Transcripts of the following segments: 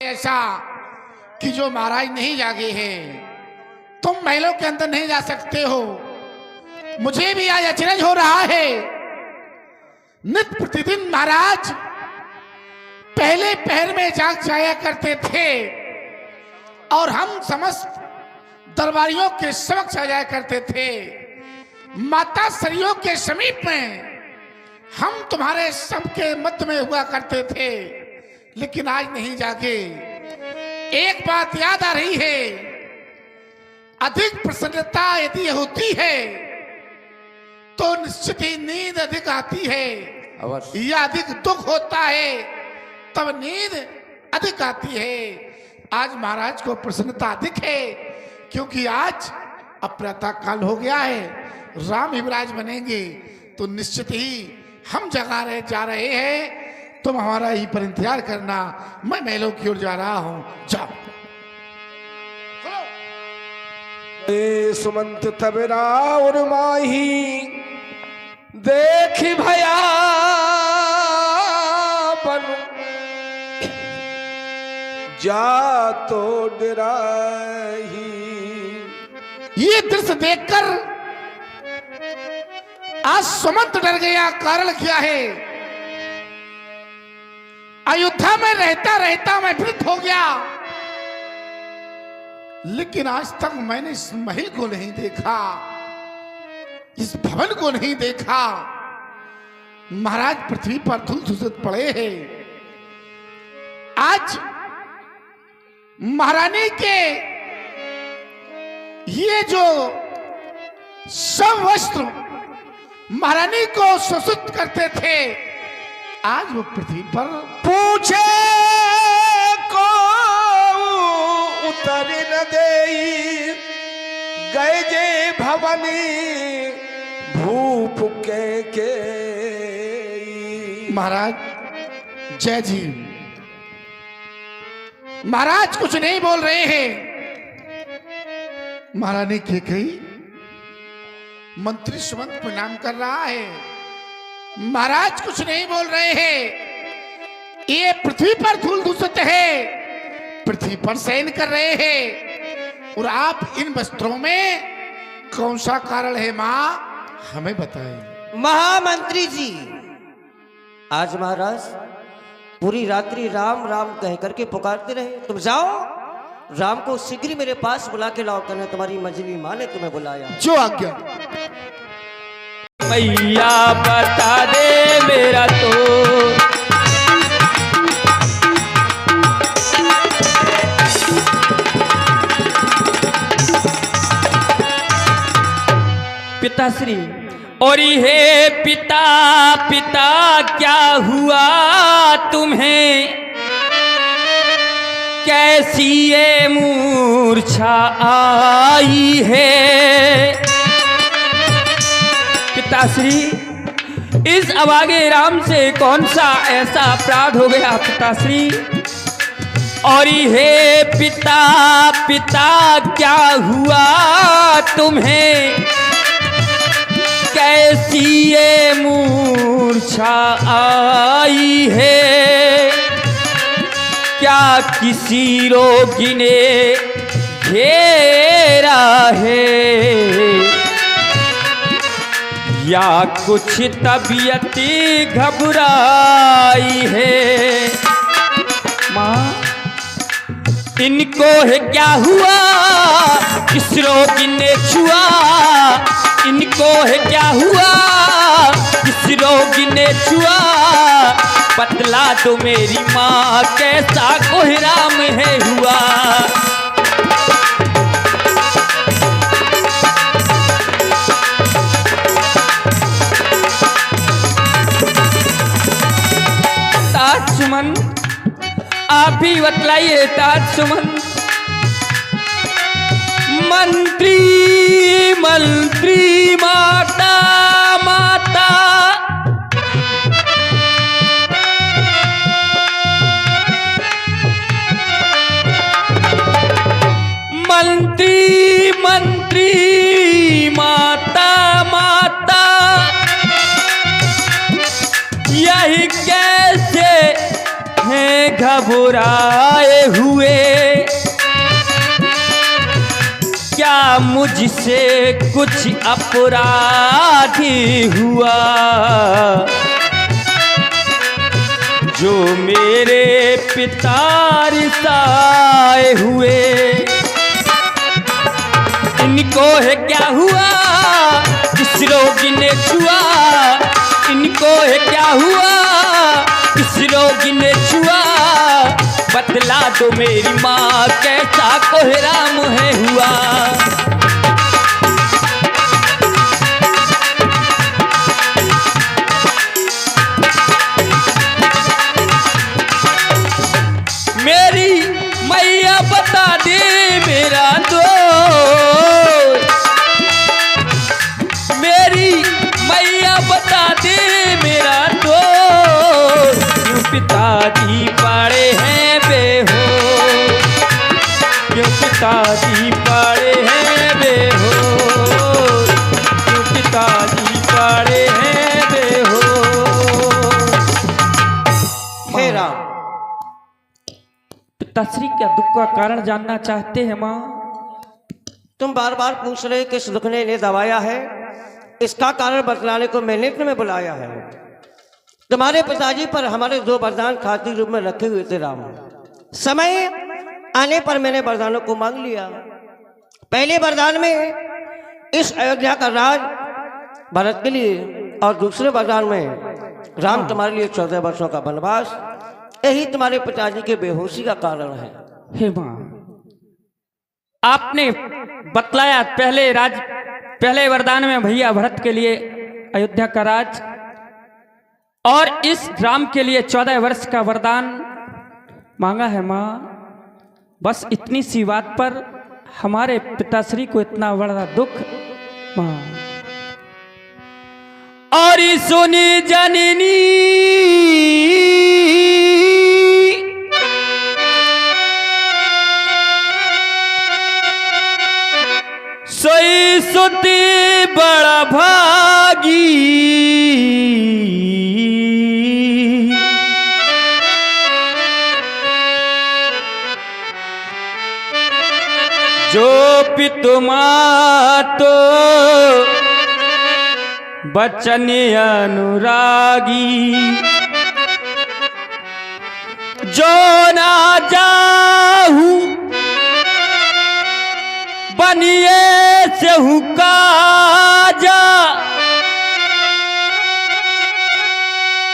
ऐसा कि जो महाराज नहीं जागे हैं, तुम महलों के अंदर नहीं जा सकते हो। मुझे भी आज अचरज हो रहा है। नित्य प्रतिदिन महाराज पहले पहर में जाग जाया करते थे और हम समस्त दरबारियों के समक्ष आ जाया करते थे। माता सरियों के समीप में हम तुम्हारे सबके मध्य में हुआ करते थे, लेकिन आज नहीं जागे। एक बात याद आ रही है, अधिक प्रसन्नता यदि होती है तो निश्चित ही नींद अधिक आती है, या अधिक दुख होता है तब नींद अधिक आती है। आज महाराज को प्रसन्नता अधिक है क्योंकि आज अब प्रातः काल हो गया है, राम युवराज बनेंगे तो निश्चित ही हम जगा जा रहे हैं। तुम हमारा ही पर इंतजार करना, मैं महलों की ओर जा रहा हूं। जाओ। सुमंत तबरा और माही देख भया बन जा तो डराही। ये दृश्य देखकर आज सुमंत डर गया। कारण क्या है? अयोध्या में रहता रहता मैं वृद्ध हो गया, लेकिन आज तक मैंने इस महल को नहीं देखा, इस भवन को नहीं देखा। महाराज पृथ्वी पर धूल धूसत पड़े हैं। आज महारानी के ये जो सब वस्त्र महारानी को शोषित करते थे, आज वो पृथ्वी पर पूछे को उतर न देई गए जे भवनी भूप के महाराज जय जी। महाराज कुछ नहीं बोल रहे हैं। महारानी के कही मंत्री सुमंत प्रणाम कर रहा है। महाराज कुछ नहीं बोल रहे हैं। ये पृथ्वी पर धूल धूसत है, पृथ्वी पर शयन कर रहे हैं, और आप इन वस्त्रों में कौन सा कारण है मां, हमें बताएं। महामंत्री जी, आज महाराज पूरी रात्रि राम राम कह करके पुकारते रहे। तुम जाओ, राम को शीघ्र मेरे पास बुला के लाओ। करना तुम्हारी मंजरी मां ने तुम्हें बुलाया। जो आज्ञा। मैया बता दे मेरा तो पिताश्री। और हे पिता पिता क्या हुआ तुम्हें, कैसी ये मूर्छा आई है। पिताश्री, इस अभागे राम से कौन सा ऐसा अपराध हो गया पिताश्री। और हे पिता पिता क्या हुआ तुम्हें, कैसी ये मूर्छा आई है। क्या किसी रोगी ने घेरा है, या कुछ तबीयत घबराई है। माँ, इनको है क्या हुआ, किस रोगी ने छुआ। इनको है क्या हुआ, किस रोगी ने छुआ। बतला दो मेरी माँ, कैसा कोहराम है हुआ। सुमन, आप भी बतलाइए। ताज सुमन। मंत्री मंत्री माता माता, मंत्री मंत्री माता माता, यही कैसे है घबराए हुए, क्या मुझसे कुछ अपराधी हुआ जो मेरे पिता रिसाए हुए। इनको है क्या हुआ इस रोगी ने छुआ, इनको है क्या हुआ इस रोगी ने छुआ, बतला दो मेरी माँ कैसा कोहराम है हुआ। मेरी मैया बता दे मेरा दोस्त, मेरी मैया बता दे मेरा दोस्त, क्यों पिताजी पड़े हैं बेहोश, क्यों पिताजी पड़े हैं बेहोश, क्यों पिताजी पड़े हैं बेहोश। हे राम, पिताश्री क्या दुख का कारण जानना चाहते हैं माँ? तुम बार बार पूछ रहे किस दुख ने इन्हें दबाया है, इसका कारण बतलाने को मैंने तुम्हें बुलाया है। तुम्हारे पिताजी पर हमारे 2 वरदान खातिर रूप में रखे हुए थे राम। समय आने पर मैंने वरदानों को मांग लिया। पहले वरदान में इस अयोध्या का राज भरत के लिए, और दूसरे वरदान में राम तुम्हारे लिए 14 वर्षों का वनवास। यही तुम्हारे पिताजी के बेहोशी का कारण है। हे माँ, आपने बतलाया पहले वरदान में भैया भरत के लिए अयोध्या का राज, और इस राम के लिए 14 वर्ष का वरदान मांगा है माँ। बस इतनी सी बात पर हमारे पिताश्री को इतना बड़ा दुख माँ। और सुनी जननी सोई सुती बड़ा भागी, जो पितुमा तो बचन अनुरागी, जो ना जाहू बनिए से हुकाजा,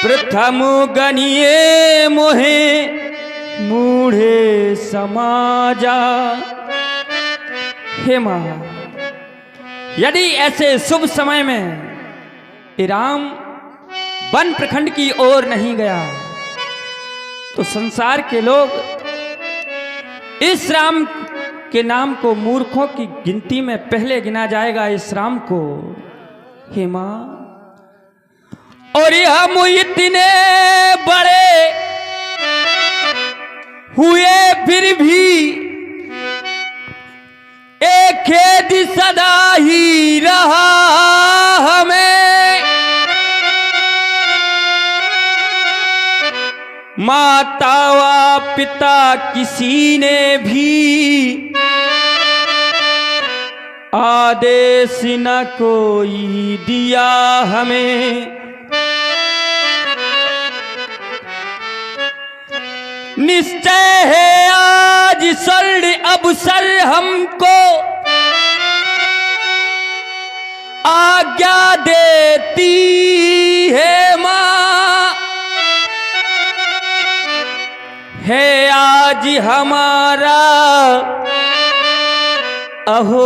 प्रथम गनिए मोहे मूढ़े समाजा। हे माँ, यदि ऐसे शुभ समय में राम वन प्रखंड की ओर नहीं गया तो संसार के लोग इस राम के नाम को मूर्खों की गिनती में पहले गिना जाएगा। इस राम को हे मां, और हम इतने बड़े हुए फिर भी एक खेद सदा ही रहा हमें। माता व पिता किसी ने भी आदेश न कोई दिया हमें। निश्चय है आज स्वर्ण अवसर हमको आज्ञा देती है माँ। है आज हमारा अहो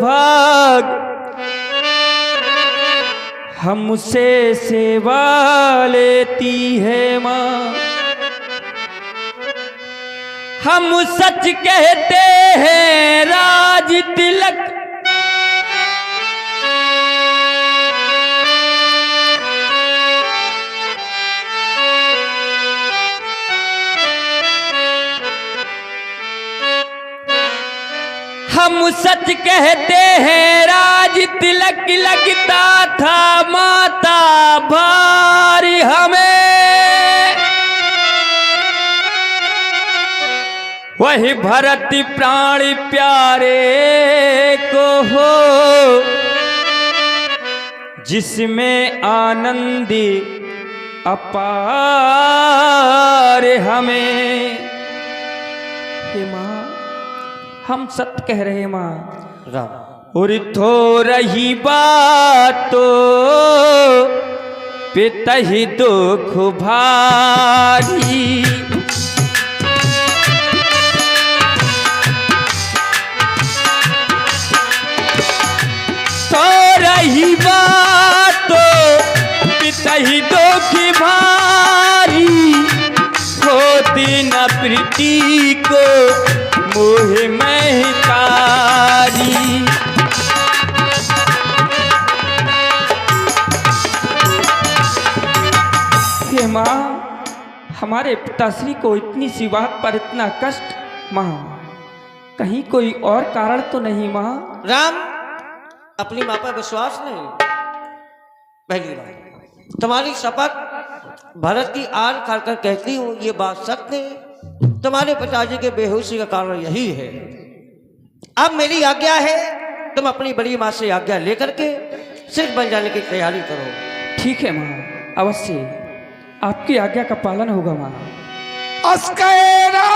भाग, हमसे सेवा लेती है माँ। हम सच कहते हैं राज तिलक, हम सच कहते हैं राज तिलक लगता था माता भारी हमें। वही भरत प्राण प्यारे को हो, जिसमें आनंदी अपार हमें। हे माँ, हम सत्य कह रहे हैं माँ। राम और थो रही बातो पितहि दुख भारी, तो रही बातो पितहि दुख भारी, होती न प्रीति को मोह में तारी। हे माँ, हमारे पिताश्री को इतनी सी बात पर इतना कष्ट माँ, कहीं कोई और कारण तो नहीं माँ? राम, अपनी माँ पर विश्वास नहीं। पहली बात, तुम्हारी शपथ भरत की आड़ खाकर कहती हूँ ये बात सत्य है। तुम्हारे पिताजी के बेहोशी का कारण यही है। अब मेरी आज्ञा है, तुम अपनी बड़ी माँ से आज्ञा लेकर के सिर्फ बन जाने की तैयारी करो। ठीक है माँ, अवश्य आपकी आज्ञा का पालन होगा माँ। अस्कैरा